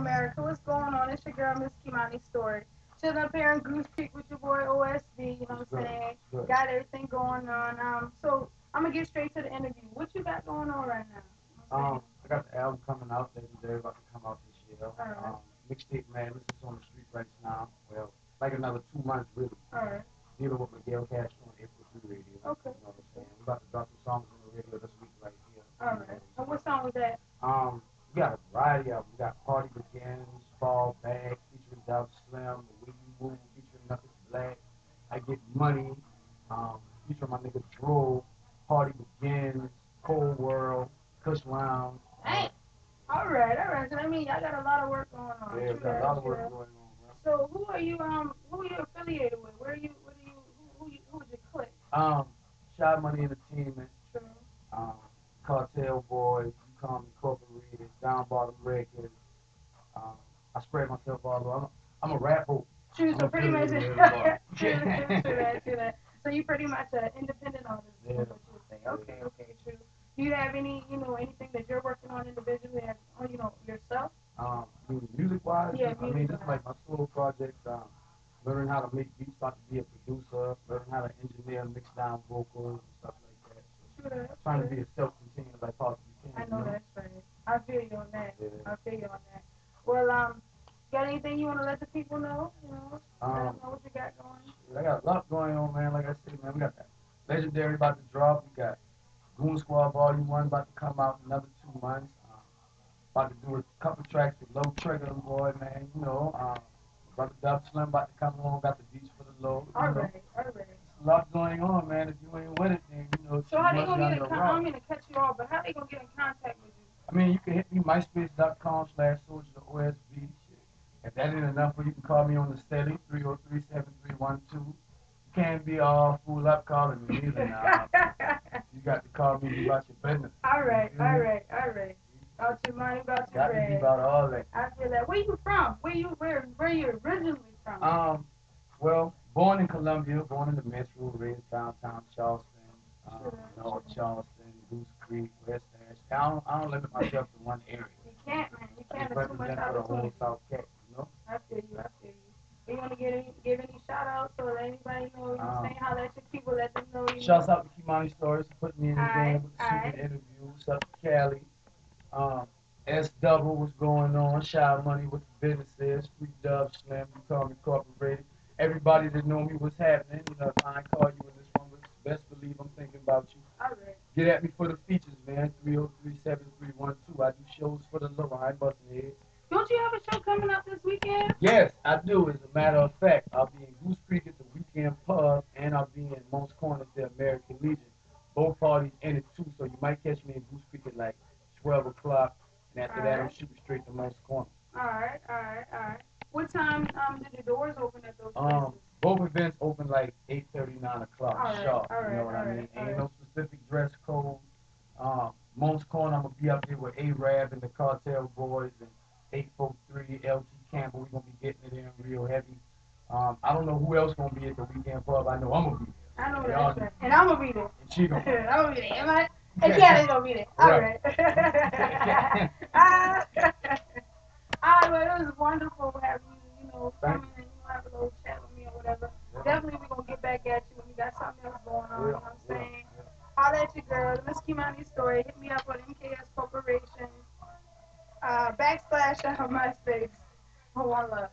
America? What's going on? It's your girl, Miss Kimani Story. Chilling up here in Goose Creek with your boy OSB, you know what I'm saying? Got everything going on. So I'm gonna get straight to the interview. What you got going on right now? I got the album coming out. Legendary about to come out this year. Alright. Mixtape Madness is on the street right now. Well, like another 2 months really. Alright. Dealing with Miguel Castro on April 3 radio. Okay. You know what I'm saying? We're about to drop some songs on the radio this week right here. Alright. And what song was that? We got a variety of them. We got Party Begins, Fall Back, featuring Dub Slim, The Way You Move, featuring Nothing Black, I Get Money, featuring my nigga Dro, Party Begins, Cold World, Kush Lounge. Hey. Alright. So that means y'all got a lot of work going on. Yeah, we got a lot of work going on, man. So who are you affiliated with? Who's your clique? Shy Money Entertainment, True. um, Cartel Boys, You Come Incorporated, Down Bottom Records. Um, I spread myself all over. I'm a rapper. True, so pretty much. True that. So you pretty much an independent artist. Yeah. What you would say. Okay, true. Do you have anything that you're working on individually, yourself? Music wise, Yeah, I mean, this is like my solo project. Learning how to make beats, about to be a producer, learning how to engineer, mix down vocals and stuff like that. True. Trying to be as self-contained as I possibly can. I know that's right. I feel you on that. Yeah. I feel you on that. Well, got anything you want to let the people know? Let them know what you got going. I got a lot going on, man. Like I said, man, we got that Legendary about to drop. We got Goon Squad Volume 1 about to come out in another 2 months. About to do a couple tracks with Low Trigger, boy, man. Brother Dub Slim about to come on. Got the beats for the low. All right. There's a lot going on, man. If you ain't with it, then So how they gonna get in contact? I don't mean to cut you off, but how they gonna get in contact with you? I mean, you can hit me myspace.com/SouljaOSB. If that ain't enough, you can call me on the steady 303-7312. You can't be all fool up calling me either now. You got to call me about your business. All right. About your money, about your bread. Got to be about all that. I feel that. Where you from? Where you originally from? Well, born in Columbia, born in the Metro, raised downtown Charleston, North Charleston, Goose Creek, West Ash. I don't limit myself to one area. You can't, man. You can't. There's too much for the whole South Cat. I feel you. You want to give any shout outs or let anybody know? Saying how let your people let them know. Shouts out to Kimani Stories for putting me in the game with the super interview. What's up to Cali? S Double, what's going on? Shy Money, what the business is. Free Dub Slim, You Come Incorporated. Everybody that know me, what's happening. If I ain't call you in this one, best believe I'm thinking about you. All right. Get at me for the features, man. 303-7312. I do shows for the low. I ain't busting heads. Don't you have a show coming up this weekend? Yes, I do. As a matter of fact, I'll be in Goose Creek at the Weekend Pub, and I'll be in Moncks Corner at the American Legion. Both parties in it too, so you might catch me in Goose Creek at like 12 o'clock, and after that, I'm shooting straight to Moncks Corner. All right. What time did the doors open at those places? Both events open like 8:30, 9 o'clock sharp. You know what I mean? Ain't no specific dress code. Moncks Corner, I'm gonna be up there with A-Rab and the Cartel Boys and 843 LT Campbell. We're gonna be getting it in real heavy. I don't know who else gonna be at the Weekend Pub. I know I'm gonna be there. I know that's right. And I'm gonna be there. And she gonna be there. I'm gonna be there. Am I? And Kelly's gonna be there. All right. Well, it was wonderful having you, come in and have a little chat with me or whatever. Definitely we're gonna get back at you when you got something else going on, you know what I'm saying? Holla at your girl, Miss Kimani Story. Hit me up on MKS Corporation, / on MySpace. One love.